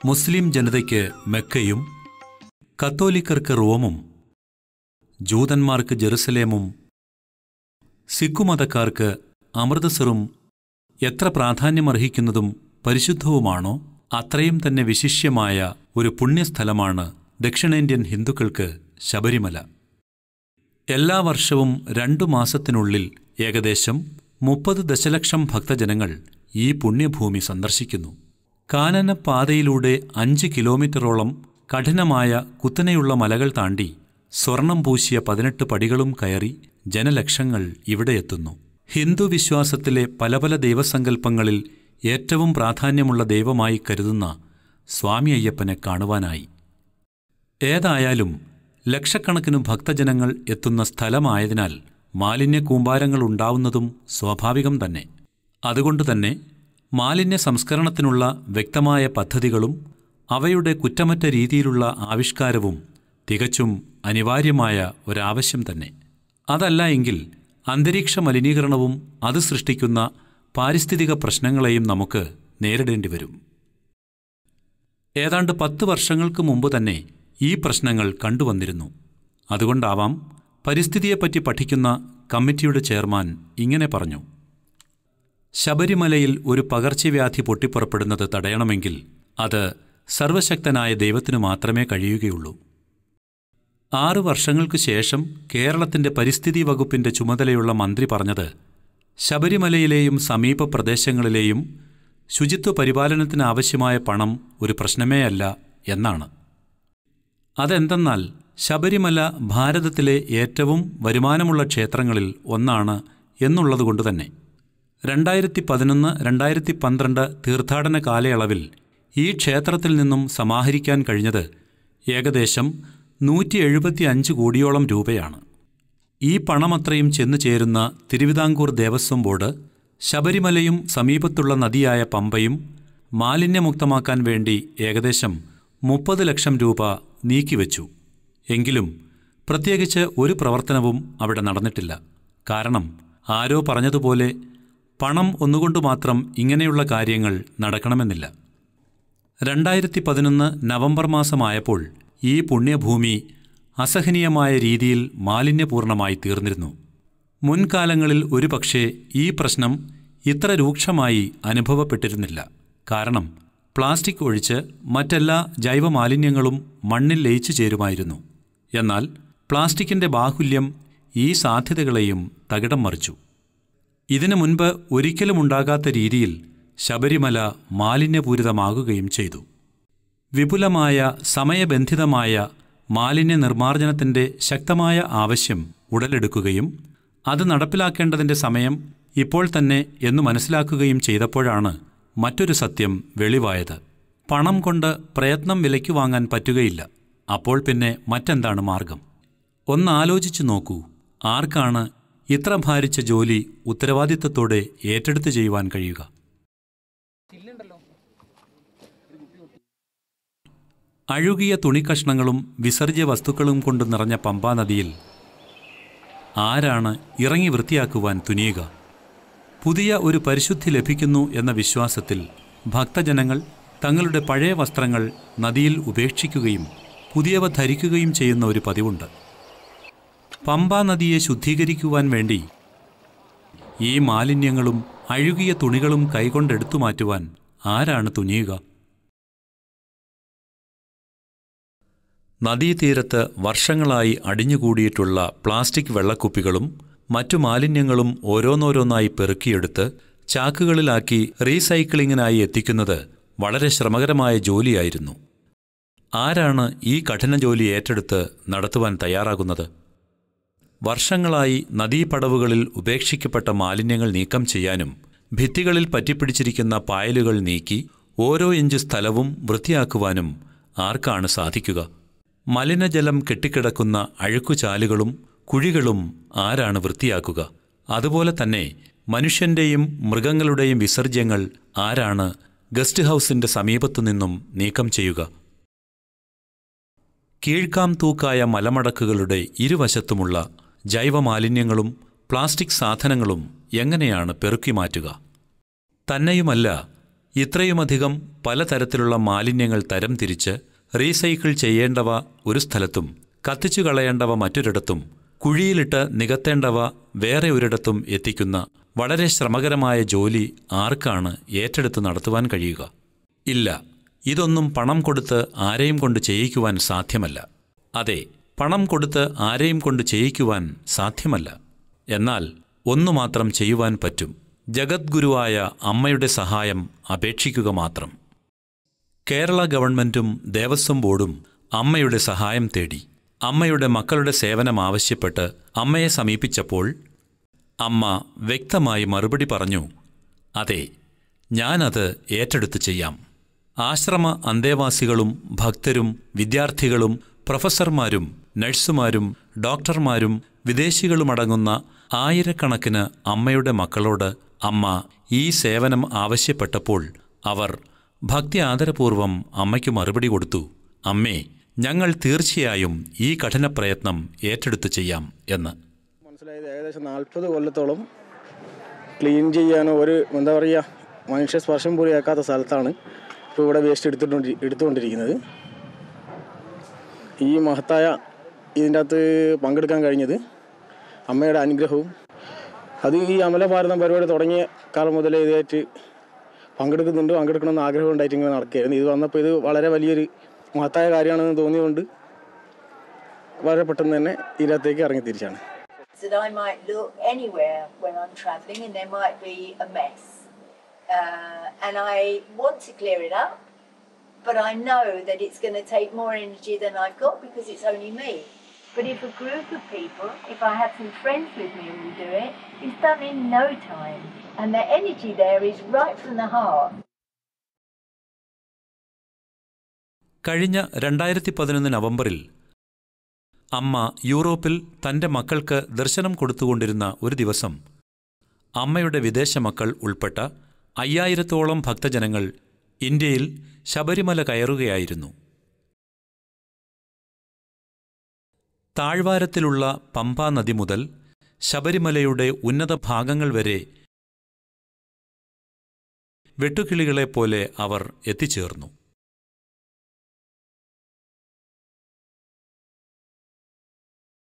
മുസ്ലിം ജനതയ്ക്ക് മെക്കയും കത്തോലിക്കർക്ക് റോമും ജൂതന്മാർക്ക് ജെറുസലേമും സിഖുമതക്കാർക്ക് അമൃതസറും എത്ര പ്രാധാന്യമർഹിക്കുന്നതും പരിശുദ്ധവുമാണോ അത്രയും തന്നെ വിശിഷ്യമായ ഒരു പുണ്യസ്ഥലമാണ് ദക്ഷിണേന്ത്യൻ ഹിന്ദുക്കൾക്ക് ശബരിമല. എല്ലാ വർഷവും 2 മാസത്തിനുള്ളിൽ ഏകദേശം 30 ദശലക്ഷം ഭക്തജനങ്ങൾ ഈ പുണ്യഭൂമി സന്ദർശിക്കുന്നു. കാനനപാതയിലൂടെ 5 കിലോമീറ്ററോളം കഠിനമായ കുത്തനെയുള്ള മലകൾ താണ്ടി സ്വർണം പൂശിയ 18 പടികളും കയറി ജനലക്ഷങ്ങൾ ഇവിടെ എത്തുന്നു. ഹിന്ദു വിശ്വാസത്തിലെ പല പല ദൈവസങ്കല്പങ്ങളിൽ ഏറ്റവും പ്രാധാന്യമുള്ള ദൈവമായി കരുതുന്ന സ്വാമി അയ്യപ്പനെ കാണുവാനായി. ഏതായാലും ലക്ഷക്കണക്കിന് ഭക്തജനങ്ങൾ എത്തുന്ന സ്ഥലമായതിനാൽ മാലിന്യ കൂമ്പാരങ്ങൾ ഉണ്ടാവുന്നതും സ്വാഭാവികം തന്നെ. അതുകൊണ്ടുതന്നെ മാലിന്യ സംസ്കരണത്തിനുള്ള വ്യക്തമായ പദ്ധതികളും അവയുടെ കുറ്റമറ്റ രീതിയിലുള്ള ആവിഷ്കാരവും തികച്ചും അനിവാര്യമായ ഒരാവശ്യം തന്നെ. അതല്ല എങ്കിൽ അന്തരീക്ഷ മലിനീകരണവും അത് സൃഷ്ടിക്കുന്ന പാരിസ്ഥിതിക പ്രശ്നങ്ങളെയും നമുക്ക് നേരിടേണ്ടി വരും. ഏതാണ്ട് 10 വർഷങ്ങൾക്ക് മുമ്പ് തന്നെ ഈ പ്രശ്നങ്ങൾ കണ്ടുവന്നിരുന്നു. അതുകൊണ്ടാവാം പരിസ്ഥിതിയെപ്പറ്റി പഠിക്കുന്ന കമ്മിറ്റിയുടെ ചെയർമാൻ ഇങ്ങനെ പറഞ്ഞു: ശബരിമലയിൽ ഒരു പകർച്ചവ്യാധി പൊട്ടിപ്പുറപ്പെടുന്നത് തടയണമെങ്കിൽ അത് സർവശക്തനായ ദൈവത്തിനു മാത്രമേ കഴിയുകയുള്ളൂ. 6 വർഷങ്ങൾക്ക് ശേഷം കേരളത്തിൻ്റെ പരിസ്ഥിതി വകുപ്പിൻ്റെ ചുമതലയുള്ള മന്ത്രി പറഞ്ഞത് ശബരിമലയിലെയും സമീപ പ്രദേശങ്ങളിലെയും ശുചിത്വ പരിപാലനത്തിനാവശ്യമായ പണം ഒരു പ്രശ്നമേ അല്ല എന്നാണ്. അതെന്തെന്നാൽ ശബരിമല ഭാരതത്തിലെ ഏറ്റവും വരുമാനമുള്ള ക്ഷേത്രങ്ങളിൽ ഒന്നാണ് എന്നുള്ളതുകൊണ്ടുതന്നെ. 2011-2012 തീർത്ഥാടന കാലയളവിൽ ഈ ക്ഷേത്രത്തിൽ നിന്നും സമാഹരിക്കാൻ കഴിഞ്ഞത് ഏകദേശം 175 കോടിയോളം രൂപയാണ്. ഈ പണമത്രയും ചെന്നു ചേരുന്ന തിരുവിതാംകൂർ ദേവസ്വം ബോർഡ് ശബരിമലയും സമീപത്തുള്ള നദിയായ പമ്പയും മാലിന്യമുക്തമാക്കാൻ വേണ്ടി ഏകദേശം 30 ലക്ഷം രൂപ നീക്കിവെച്ചു. എങ്കിലും പ്രത്യേകിച്ച് ഒരു പ്രവർത്തനവും അവിടെ നടന്നിട്ടില്ല. കാരണം ആരോ പറഞ്ഞതുപോലെ പണം ഒന്നുകൊണ്ട് മാത്രം ഇങ്ങനെയുള്ള കാര്യങ്ങൾ നടക്കണമെന്നില്ല. 2011 നവംബർ മാസമായപ്പോൾ ഈ പുണ്യഭൂമി അസഹനീയമായ രീതിയിൽ മാലിന്യപൂർണമായി തീർന്നിരുന്നു. മുൻകാലങ്ങളിൽ ഒരുപക്ഷേ ഈ പ്രശ്നം ഇത്ര രൂക്ഷമായി അനുഭവപ്പെട്ടിരുന്നില്ല. കാരണം പ്ലാസ്റ്റിക് ഒഴിച്ച് മറ്റെല്ലാ ജൈവമാലിന്യങ്ങളും മണ്ണിൽ ലയിച്ചു ചേരുമായിരുന്നു. എന്നാൽ പ്ലാസ്റ്റിക്കിൻ്റെ ബാഹുല്യം ഈ സാധ്യതകളെയും തകിടം മറിച്ചു. ഇതിനു മുൻപ് ഒരിക്കലും ഉണ്ടാകാത്ത രീതിയിൽ ശബരിമല മാലിന്യപൂരിതമാകുകയും ചെയ്തു. വിപുലമായ സമയബന്ധിതമായ മാലിന്യ നിർമ്മാർജ്ജനത്തിൻ്റെ ശക്തമായ ആവശ്യം ഉടലെടുക്കുകയും അത് നടപ്പിലാക്കേണ്ടതിൻ്റെ സമയം ഇപ്പോൾ തന്നെ എന്നു മനസ്സിലാക്കുകയും ചെയ്തപ്പോഴാണ് മറ്റൊരു സത്യം വെളിവായത്. പണം കൊണ്ട് പ്രയത്നം വിലയ്ക്ക് വാങ്ങാൻ പറ്റുകയില്ല. അപ്പോൾ പിന്നെ മറ്റെന്താണ് മാർഗം? ഒന്നാലോചിച്ചു നോക്കൂ. ആർക്കാണ് ഇത്ര ഭാരിച്ച ജോലി ഉത്തരവാദിത്തത്തോടെ ഏറ്റെടുത്ത് ചെയ്യുവാൻ കഴിയുക? അഴുകിയ തുണിക്കഷ്ണങ്ങളും വിസർജ്യ വസ്തുക്കളും കൊണ്ട് നിറഞ്ഞ പമ്പാനദിയിൽ ആരാണ് ഇറങ്ങി വൃത്തിയാക്കുവാൻ തുനിയുക? പുതിയ ഒരു പരിശുദ്ധി ലഭിക്കുന്നു എന്ന വിശ്വാസത്തിൽ ഭക്തജനങ്ങൾ തങ്ങളുടെ പഴയ വസ്ത്രങ്ങൾ നദിയിൽ ഉപേക്ഷിക്കുകയും പുതിയവ ധരിക്കുകയും ചെയ്യുന്ന ഒരു പതിവുണ്ട്. പമ്പാ നദിയെ ശുദ്ധീകരിക്കുവാൻ വേണ്ടി ഈ മാലിന്യങ്ങളും അഴുകിയ തുണികളും കൈകൊണ്ടെടുത്തു മാറ്റുവാൻ ആരാണ് തുനിയുക? നദീതീരത്ത് വർഷങ്ങളായി അടിഞ്ഞുകൂടിയിട്ടുള്ള പ്ലാസ്റ്റിക് വെള്ളക്കുപ്പികളും മറ്റു മാലിന്യങ്ങളും ഓരോന്നോരോന്നായി പെറുക്കിയെടുത്ത് ചാക്കുകളിലാക്കി റീസൈക്ലിങ്ങിനായി എത്തിക്കുന്നത് വളരെ ശ്രമകരമായ ജോലിയായിരുന്നു. ആരാണ് ഈ കഠിന ജോലി ഏറ്റെടുത്ത് നടത്തുവാൻ തയ്യാറാകുന്നത്? വർഷങ്ങളായി നദീപടവുകളിൽ ഉപേക്ഷിക്കപ്പെട്ട മാലിന്യങ്ങൾ നീക്കം ചെയ്യാനും ഭിത്തികളിൽ പറ്റിപ്പിടിച്ചിരിക്കുന്ന പായലുകൾ നീക്കി ഓരോ ഇഞ്ച് സ്ഥലവും വൃത്തിയാക്കുവാനും ആർക്കാണ് സാധിക്കുക? മലിനജലം കെട്ടിക്കിടക്കുന്ന അഴുക്കുചാലുകളും കുഴികളും ആരാണ് വൃത്തിയാക്കുക? അതുപോലെ തന്നെ മനുഷ്യൻ്റെയും മൃഗങ്ങളുടെയും വിസർജ്യങ്ങൾ ആരാണ് ഗസ്റ്റ് ഹൗസിൻ്റെ സമീപത്തുനിന്നും നീക്കം ചെയ്യുക? കീഴ്ക്കാം തൂക്കായ മലമടക്കുകളുടെ ഇരുവശത്തുമുള്ള ജൈവമാലിന്യങ്ങളും പ്ലാസ്റ്റിക് സാധനങ്ങളും എങ്ങനെയാണ് പെറുക്കി മാറ്റുക? തന്നെയുമല്ല, ഇത്രയുമധികം പലതരത്തിലുള്ള മാലിന്യങ്ങൾ തരംതിരിച്ച് റീസൈക്കിൾ ചെയ്യേണ്ടവ ഒരു സ്ഥലത്തും കത്തിച്ചു കളയേണ്ടവ മറ്റൊരിടത്തും കുഴിയിലിട്ട് നികത്തേണ്ടവ വേറെ ഒരിടത്തും എത്തിക്കുന്ന വളരെ ശ്രമകരമായ ജോലി ആർക്കാണ് ഏറ്റെടുത്ത് നടത്തുവാൻ കഴിയുക? ഇല്ല, ഇതൊന്നും പണം കൊടുത്ത് ആരെയും കൊണ്ട് ചെയ്യിക്കുവാൻ സാധ്യമല്ല. അതെ, പണം കൊടുത്ത് ആരെയും കൊണ്ട് ചെയ്യിക്കുവാൻ സാധ്യമല്ല. എന്നാൽ ഒന്നുമാത്രം ചെയ്യുവാൻ പറ്റും: ജഗദ്ഗുരുവായ അമ്മയുടെ സഹായം അപേക്ഷിക്കുക മാത്രം. കേരള ഗവൺമെൻറ്റും ദേവസ്വം ബോർഡും അമ്മയുടെ സഹായം തേടി അമ്മയുടെ മക്കളുടെ സേവനം ആവശ്യപ്പെട്ട് അമ്മയെ സമീപിച്ചപ്പോൾ അമ്മ വ്യക്തമായി മറുപടി പറഞ്ഞു: അതെ, ഞാനത് ഏറ്റെടുത്ത് ചെയ്യാം. ആശ്രമ അന്തേവാസികളും ഭക്തരും വിദ്യാർത്ഥികളും പ്രൊഫസർമാരും നഴ്സുമാരും ഡോക്ടർമാരും വിദേശികളുമടങ്ങുന്ന ആയിരക്കണക്കിന് അമ്മയുടെ മക്കളോട് അമ്മ ഈ സേവനം ആവശ്യപ്പെട്ടപ്പോൾ അവർ ഭക്തി ആദരപൂർവം അമ്മയ്ക്ക് മറുപടി കൊടുത്തു: അമ്മേ, ഞങ്ങൾ തീർച്ചയായും ഈ കഠിന പ്രയത്നം ഏറ്റെടുത്ത് ചെയ്യാം എന്ന്. മനസ്സിലായത് ഏകദേശം 40 കൊല്ലത്തോളം ക്ലീൻ ചെയ്യാനോ എന്താ പറയുക, മനുഷ്യ സ്പർശം പോലും ഏൽക്കാത്ത സ്ഥലത്താണ് ഇപ്പോൾ ഇവിടെ വേസ്റ്റ് എടുത്തുകൊണ്ടിരിക്കുന്നത്. ഈ മഹത്തായ ഇതിൻ്റെ അകത്ത് പങ്കെടുക്കാൻ കഴിഞ്ഞത് അമ്മയുടെ അനുഗ്രഹവും, അത് ഈ അമല ഭാരതം പരിപാടി തുടങ്ങിയ കാലം മുതലേ ഇതായിട്ട് പങ്കെടുക്കണമെന്ന് ആഗ്രഹം ഉണ്ടായിട്ട് ഇങ്ങനെ നടക്കുകയായിരുന്നു. ഇത് വന്നപ്പോൾ ഇത് വളരെ വലിയൊരു മഹത്തായ കാര്യമാണെന്ന് തോന്നിയതുകൊണ്ട് വളരെ പെട്ടെന്ന് തന്നെ ഇതിനകത്തേക്ക് ഇറങ്ങി തിരിച്ചാണ്. That I might look anywhere when I'm travelling and there might be a mess, and I want to clear it up, but I know that it's going to take more energy than I've got because it's only me. But if a group of people, if I have some friends with me who will do it, it's done in no time, and the energy there is right from the heart. കഴിഞ്ഞ 2011 നവംബറിൽ അമ്മ യൂറോപ്പിൽ തൻ്റെ മക്കൾക്ക് ദർശനം കൊടുത്തുകൊണ്ടിരുന്ന ഒരു ദിവസം അമ്മയുടെ വിദേശ മക്കൾ ഉൾപ്പെട്ട 5000-ഓളം ഭക്തജനങ്ങൾ ഇന്ത്യയിൽ ശബരിമല കയറുകയായിരുന്നു. താഴ്വാരത്തിലുള്ള പമ്പാ നദി മുതൽ ശബരിമലയുടെ ഉന്നത ഭാഗങ്ങൾ വരെ വെട്ടുകിളികളെപ്പോലെ അവർ എത്തിച്ചേർന്നു.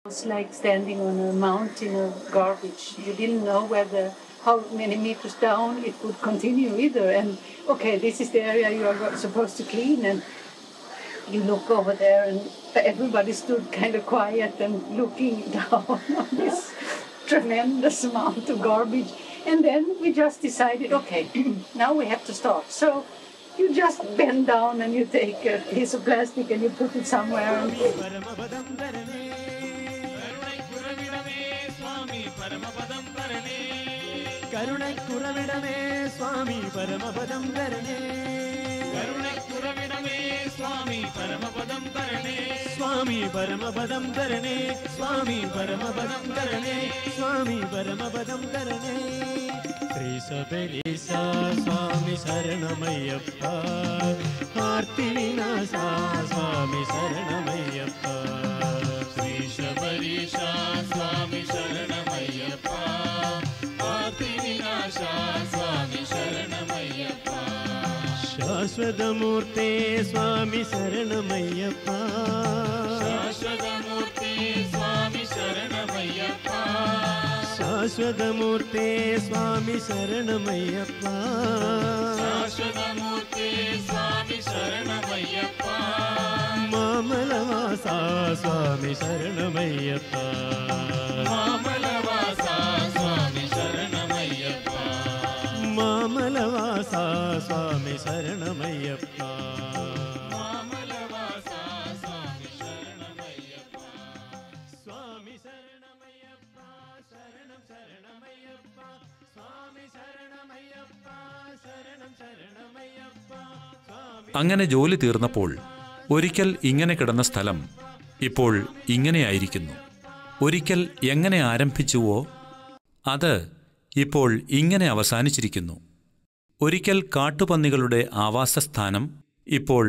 It's like standing on a mountain of garbage. You didn't know how many meters down it would continue either. And okay, this is the area you are supposed to clean, and you look over there, and everybody stood kind of quiet and looking down on this tremendous amount of garbage. And then we just decided, okay, now we have to start. So you just bend down and you take a piece of plastic and you put it somewhere. കരുണക്കുറവിടമേ സ്വാമി പരമപദം തരണേ, കരുണക്കുറവിടമേ സ്വാമി പരമപദം തരണേ, സ്വാമി പരമപദം തരണേ, സ്വാമി പരമപദം തരണേ, സ്വാമി പരമപദം തരണേ. ശ്രീ ശബരീശ സ്വാമി ശരണമയ്യപ്പ, ആർത്തിവിനാശ സ്വാമി ശരണമയ്യപ്പ, ശ്രീ ശബരീശ സ്വാമി ശരണമയ്യപ്പ, സ്വാമി ശരണമയ്യപ്പ, ശാശ്വതമൂർത്തേ സ്വാമി ശരണമയ്യപ്പ, ശാശ്വതമൂർത്തേ സ്വാമി ശരണമയ്യപ്പ, ശാശ്വതമൂർത്തേ സ്വാമി ശരണമയ്യപ്പ, ശാശ്വതമൂർത്തേ സ്വാമി ശരണമയ്യപ്പ, മാമലവാസ സ്വാമി ശരണമയ്യപ്പ, മാമലവാസ സ്വാമി ശരണമയ്യപ്പ, മാമലവാസ സ്വാമി ശരണമയ്യപ്പ, മാമലവാസ സ്വാമി ശരണമയ്യപ്പ, സ്വാമി ശരണമയ്യപ്പ, ശരണം ശരണമയ്യപ്പ, സ്വാമി ശരണമയ്യപ്പ, ശരണം ശരണമയ്യപ്പ. അങ്ങനെ ജോലി തീർന്നപ്പോൾ ഒരിക്കൽ ഇങ്ങനെ കിടന്ന സ്ഥലം ഇപ്പോൾ ഇങ്ങനെയായിരിക്കുന്നു. ഒരിക്കൽ എങ്ങനെ ആരംഭിച്ചുവോ അത് ഇപ്പോൾ ഇങ്ങനെ അവസാനിച്ചിരിക്കുന്നു. ഒരിക്കൽ കാട്ടുപന്നികളുടെ ആവാസസ്ഥാനം ഇപ്പോൾ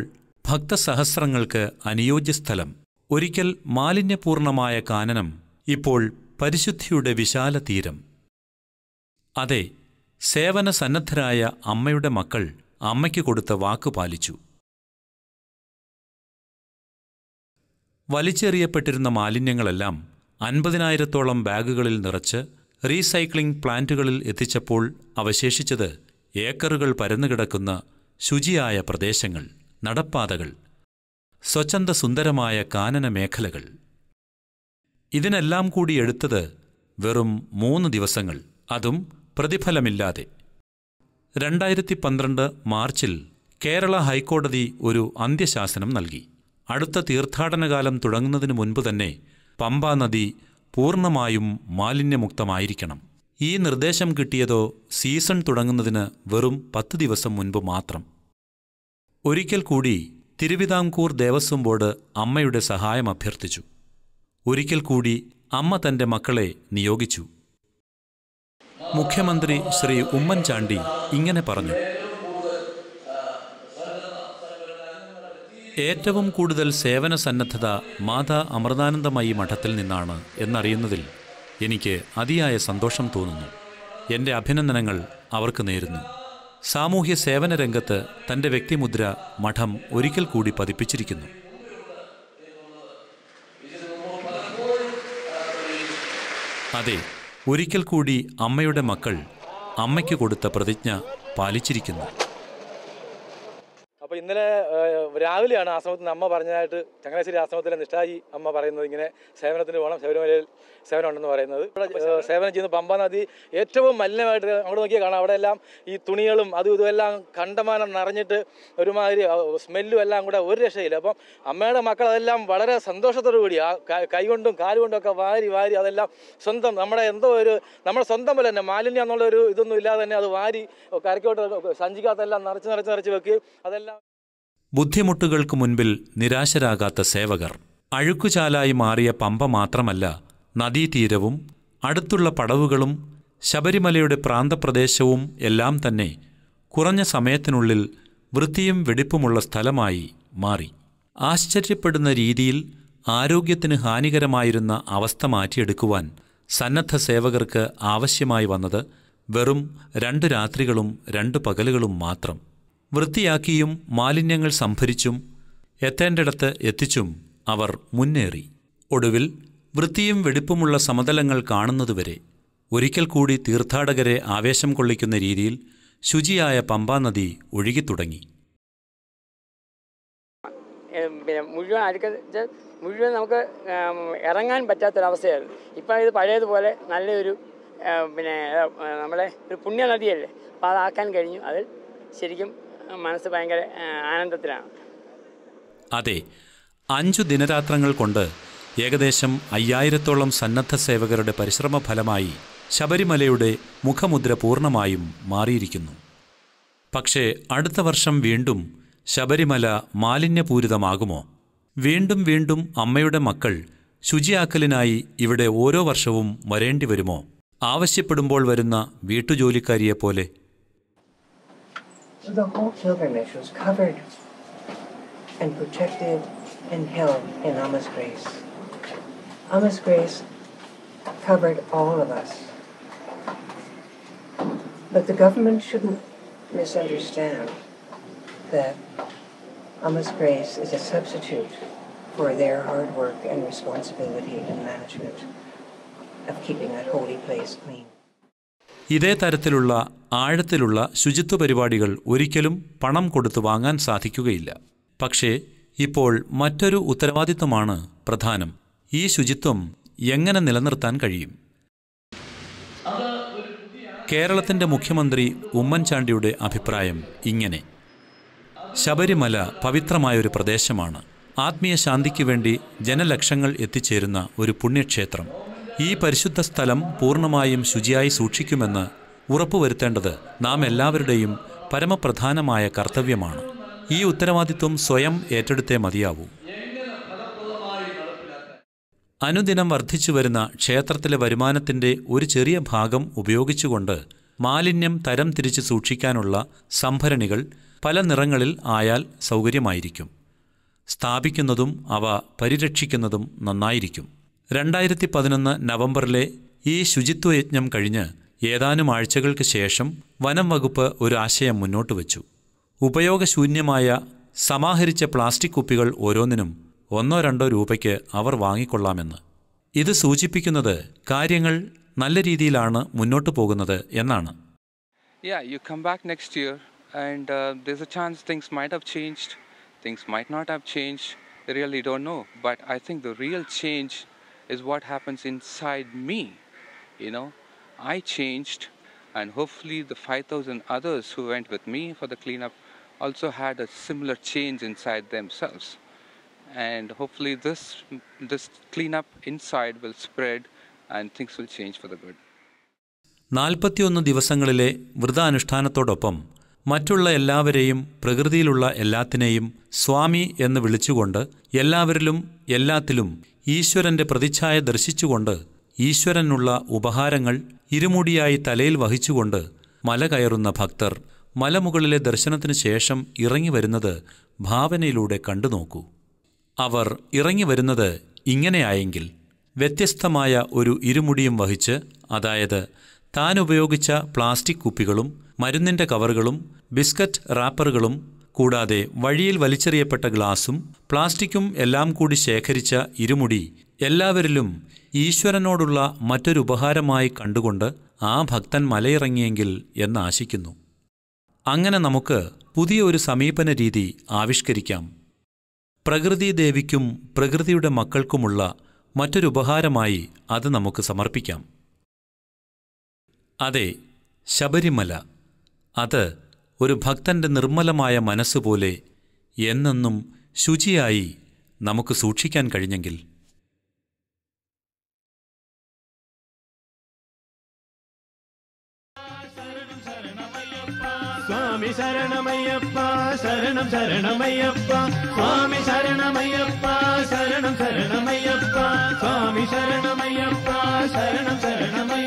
ഭക്തസഹസ്രങ്ങൾക്ക് അനുയോജ്യ സ്ഥലം. ഒരിക്കൽ മാലിന്യപൂർണമായ കാനനം ഇപ്പോൾ പരിശുദ്ധിയുടെ വിശാല തീരം. അതെ, സേവന സന്നദ്ധരായ അമ്മയുടെ മക്കൾ അമ്മയ്ക്ക് കൊടുത്ത വാക്ക് പാലിച്ചു. വലിച്ചെറിയപ്പെട്ടിരുന്ന മാലിന്യങ്ങളെല്ലാം 50,000-ഓളം ബാഗുകളിൽ നിറച്ച് റീസൈക്ലിംഗ് പ്ലാന്റുകളിൽ എത്തിച്ചപ്പോൾ അവശേഷിച്ചത് ഏക്കറുകൾ പരന്നുകിടക്കുന്ന ശുചിയായ പ്രദേശങ്ങൾ, നടപ്പാതകൾ, സ്വച്ഛന്ത സുന്ദരമായ കാനന മേഖലകൾ. ഇതിനെല്ലാം കൂടി എടുത്തത് വെറും 3 ദിവസങ്ങൾ, അതും പ്രതിഫലമില്ലാതെ. 2012 മാർച്ചിൽ കേരള ഹൈക്കോടതി ഒരു അന്ത്യശാസനം നൽകി. അടുത്ത തീർത്ഥാടനകാലം തുടങ്ങുന്നതിനു മുൻപ് തന്നെ പമ്പാ നദി പൂർണ്ണമായും മാലിന്യമുക്തമായിരിക്കണം. ഈ നിർദ്ദേശം കിട്ടിയതോ സീസൺ തുടങ്ങുന്നതിന് വെറും 10 ദിവസം മുൻപ് മാത്രം. ഒരിക്കൽ കൂടി തിരുവിതാംകൂർ ദേവസ്വം ബോർഡ് അമ്മയുടെ സഹായം അഭ്യർത്ഥിച്ചു. ഒരിക്കൽ കൂടി അമ്മ തന്റെ മക്കളെ നിയോഗിച്ചു. മുഖ്യമന്ത്രി ശ്രീ ഉമ്മൻചാണ്ടി ഇങ്ങനെ പറഞ്ഞു: ഏറ്റവും കൂടുതൽ സേവന സന്നദ്ധത മാതാ അമൃതാനന്ദമയി മഠത്തിൽ നിന്നാണ് എന്നറിയുന്നതിൽ എനിക്ക് അതിയായ സന്തോഷം തോന്നുന്നു. എൻ്റെ അഭിനന്ദനങ്ങൾ അവർക്ക് നേരുന്നു. സാമൂഹ്യ സേവന രംഗത്ത് തൻ്റെ വ്യക്തിമുദ്ര മഠം ഒരിക്കൽ കൂടി പതിപ്പിച്ചിരിക്കുന്നു. അതെ, ഒരിക്കൽ കൂടി അമ്മയുടെ മക്കൾ അമ്മയ്ക്ക് കൊടുത്ത പ്രതിജ്ഞ പാലിച്ചിരിക്കുന്നു. അപ്പോൾ ഇന്നലെ രാവിലെയാണ് ആശ്രമത്തിൽ നിന്ന് അമ്മ പറഞ്ഞതായിട്ട് ചങ്ങനാശ്ശേരി ആശ്രമത്തിലെ നിഷ്ഠായി അമ്മ പറയുന്നത്, ഇങ്ങനെ സേവനത്തിന് പോകണം, ശബരിമലയിൽ സേവനം ഉണ്ടെന്ന് പറയുന്നത്. സേവനം ചെയ്യുന്ന പമ്പാ നദി ഏറ്റവും മലിനമായിട്ട് അങ്ങോട്ട് നോക്കിയാൽ കാണാം. അവിടെ എല്ലാം ഈ തുണികളും അതും ഇതുമെല്ലാം കണ്ടമാനം നിറഞ്ഞിട്ട് ഒരുമാതിരി സ്മെല്ലും എല്ലാം കൂടെ ഒരു രക്ഷയില്ല. അപ്പം അമ്മയുടെ മക്കൾ അതെല്ലാം വളരെ സന്തോഷത്തോടു കൂടി ആ കൈകൊണ്ടും കാലുകൊണ്ടും ഒക്കെ വാരി അതെല്ലാം സ്വന്തം നമ്മുടെ നമ്മുടെ സ്വന്തം പോലെ തന്നെ മാലിന്യം എന്നുള്ളൊരു ഇതൊന്നും ഇല്ലാതെ തന്നെ അത് വാരി കരയ്ക്കോട്ട് സഞ്ചിക്കകത്തെല്ലാം നിറച്ച് വെക്കുകയും അതെല്ലാം. ബുദ്ധിമുട്ടുകൾക്ക് മുൻപിൽ നിരാശരാകാത്ത സേവകർ. അഴുക്കുചാലായി മാറിയ പമ്പ മാത്രമല്ല, നദീതീരവും അടുത്തുള്ള പടവുകളും ശബരിമലയുടെ പ്രാന്തപ്രദേശവും എല്ലാം തന്നെ കുറഞ്ഞ സമയത്തിനുള്ളിൽ വൃത്തിയും വെടിപ്പുമുള്ള സ്ഥലമായി മാറി. ആശ്ചര്യപ്പെടുന്ന രീതിയിൽ ആരോഗ്യത്തിന് ഹാനികരമായിരുന്ന അവസ്ഥ മാറ്റിയെടുക്കുവാൻ സന്നദ്ധ സേവകർക്ക് ആവശ്യമായി വന്നത് വെറും 2 രാത്രികളും 2 പകലുകളും മാത്രം. വൃത്തിയാക്കിയും മാലിന്യങ്ങൾ സംഭരിച്ചും എത്തേണ്ടിടത്ത് എത്തിച്ചും അവർ മുന്നേറി. ഒടുവിൽ വൃത്തിയും വെടിപ്പുമുള്ള സമതലങ്ങൾ കാണുന്നതുവരെ ഒരിക്കൽ കൂടി തീർത്ഥാടകരെ ആവേശം കൊള്ളിക്കുന്ന രീതിയിൽ ശുചിയായ പമ്പാ നദി ഒഴുകിത്തുടങ്ങി. മുഴുവൻ നമുക്ക് ഇറങ്ങാൻ പറ്റാത്തൊരവസ്ഥയായിരുന്നു. ഇപ്പം ഇത് പഴയതുപോലെ നല്ലൊരു നമ്മളെ ഒരു പുണ്യനദിയല്ലേ, അപ്പോൾ അതാക്കാൻ കഴിഞ്ഞു. അതിൽ ശരിക്കും മനസ്സ് ഭയങ്കര ആനന്ദത്തിലാണ്. അതെ, 5 ദിനരാത്രങ്ങൾ കൊണ്ട് ഏകദേശം 5000-ഓളം സന്നദ്ധ സേവകരുടെ പരിശ്രമ ഫലമായി ശബരിമലയുടെ മുഖമുദ്ര പൂർണ്ണമായും മാറിയിരിക്കുന്നു. പക്ഷേ അടുത്ത വർഷം വീണ്ടും ശബരിമല മാലിന്യപൂരിതമാകുമോ? വീണ്ടും അമ്മയുടെ മക്കൾ ശുചിയാക്കലിനായി ഇവിടെ ഓരോ വർഷവും വരേണ്ടി വരുമോ? ആവശ്യപ്പെടുമ്പോൾ വരുന്ന വീട്ടുജോലിക്കാരിയെപ്പോലെ. The whole pilgrimage was covered and protected and held in Amma's grace. Amma's grace covered all of us. But the government shouldn't misunderstand that Amma's grace is a substitute for their hard work and responsibility and management of keeping that holy place clean. ഇതേ തരത്തിലുള്ള ആഴത്തിലുള്ള ശുചിത്വ പരിപാടികൾ ഒരിക്കലും പണം കൊടുത്തു വാങ്ങാൻ സാധിക്കുകയില്ല. പക്ഷേ ഇപ്പോൾ മറ്റൊരു ഉത്തരവാദിത്വമാണ് പ്രധാനം. ഈ ശുചിത്വം എങ്ങനെ നിലനിർത്താൻ കഴിയും? കേരളത്തിൻ്റെ മുഖ്യമന്ത്രി ഉമ്മൻചാണ്ടിയുടെ അഭിപ്രായം ഇങ്ങനെ: ശബരിമല പവിത്രമായൊരു പ്രദേശമാണ്. ആത്മീയ ശാന്തിക്ക് വേണ്ടി ജനലക്ഷങ്ങൾ എത്തിച്ചേരുന്ന ഒരു പുണ്യക്ഷേത്രം. ഈ പരിശുദ്ധ സ്ഥലം പൂർണ്ണമായും ശുചിയായി സൂക്ഷിക്കുമെന്ന് ഉറപ്പുവരുത്തേണ്ടത് നാം എല്ലാവരുടെയും പരമപ്രധാനമായ കർത്തവ്യമാണ്. ഈ ഉത്തരവാദിത്വം സ്വയം ഏറ്റെടുത്തേ മതിയാവൂ. അനുദിനം വർദ്ധിച്ചുവരുന്ന ക്ഷേത്രത്തിലെ വരുമാനത്തിൻ്റെ ഒരു ചെറിയ ഭാഗം ഉപയോഗിച്ചുകൊണ്ട് മാലിന്യം തരം തിരിച്ച് സൂക്ഷിക്കാനുള്ള സംഭരണികൾ പല നിറങ്ങളിൽ ആയാൽ സൗകര്യമായിരിക്കും. സ്ഥാപിക്കുന്നതും അവ പരിരക്ഷിക്കുന്നതും നന്നായിരിക്കും. 2011 നവംബറിലെ ഈ ശുചിത്വയജ്ഞം കഴിഞ്ഞ് ഏതാനും ആഴ്ചകൾക്ക് ശേഷം വനം വകുപ്പ് ഒരു ആശയം മുന്നോട്ട് വച്ചു. ഉപയോഗശൂന്യമായ സമാഹരിച്ച പ്ലാസ്റ്റിക് കുപ്പികൾ ഓരോന്നിനും 1-2 രൂപയ്ക്ക് അവർ വാങ്ങിക്കൊള്ളാമെന്ന്. ഇത് സൂചിപ്പിക്കുന്നത് കാര്യങ്ങൾ നല്ല രീതിയിലാണ് മുന്നോട്ടു പോകുന്നത് എന്നാണ്. Yeah, you come back next year and there's a chance things might have changed, things might not have changed. I really don't know. But I think the real change is what happens inside me. You know, I changed, and hopefully the 5,000 others who went with me for the cleanup also had a similar change inside themselves. And hopefully this cleanup inside will spread and things will change for the good. 41 ദിവസങ്ങളിലെ വ്രതാനുഷ്ഠാനത്തോടൊപ്പം മറ്റുള്ള എല്ലാവരെയും പ്രകൃതിയിലുള്ള എല്ലാത്തിനെയും സ്വാമി എന്ന് വിളിച്ചുകൊണ്ട് എല്ലാവരിലും എല്ലാത്തിലും ഈശ്വരന്റെ പ്രതിച്ഛായ ദർശിച്ചുകൊണ്ട് ഈശ്വരനുള്ള ഉപഹാരങ്ങൾ ഇരുമുടിയായി തലയിൽ വഹിച്ചുകൊണ്ട് മല കയറുന്ന ഭക്തർ മലമുകളിലെ ദർശനത്തിനു ശേഷം ഇറങ്ങിവരുന്നത് ഭാവനയിലൂടെ കണ്ടുനോക്കൂ. അവർ ഇറങ്ങിവരുന്നത് ഇങ്ങനെയായെങ്കിൽ വ്യത്യസ്തമായ ഒരു ഇരുമുടിയും വഹിച്ച്, അതായത് താൻ ഉപയോഗിച്ച പ്ലാസ്റ്റിക് കുപ്പികളും മരുന്നിൻ്റെ കവറുകളും ബിസ്ക്കറ്റ് റാപ്പറുകളും കൂടാതെ വഴിയിൽ വലിച്ചെറിയപ്പെട്ട ഗ്ലാസും പ്ലാസ്റ്റിക്കും എല്ലാം കൂടി ശേഖരിച്ച ഇരുമുടി എല്ലാവരിലും ഈശ്വരനോടുള്ള മറ്റൊരു ഉപഹാരമായി കണ്ടുകൊണ്ട് ആ ഭക്തൻ മലയിറങ്ങിയെങ്കിൽ എന്ന് ആശിക്കുന്നു. അങ്ങനെ നമുക്ക് പുതിയ ഒരു സമീപന രീതി ആവിഷ്കരിക്കാം. പ്രകൃതിദേവിക്കും പ്രകൃതിയുടെ മക്കൾക്കുമുള്ള മറ്റൊരു ഉപഹാരമായി അത് നമുക്ക് സമർപ്പിക്കാം. അതെ, ശബരിമല, അത് ഒരു ഭക്തന്റെ നിർമ്മലമായ മനസ്സുപോലെ എന്നെന്നും ശുചിയായി നമുക്ക് സൂക്ഷിക്കാൻ കഴിഞ്ഞെങ്കിൽ. സ്വാമി ശരണമയ്യപ്പ ശരണം ശരണമയ്യപ്പ സ്വാമി ശരണമയ്യപ്പ ശരണം ശരണമയ്യപ്പ സ്വാമി ശരണമയ്യപ്പ ശരണം ശരണമയ്യപ്പ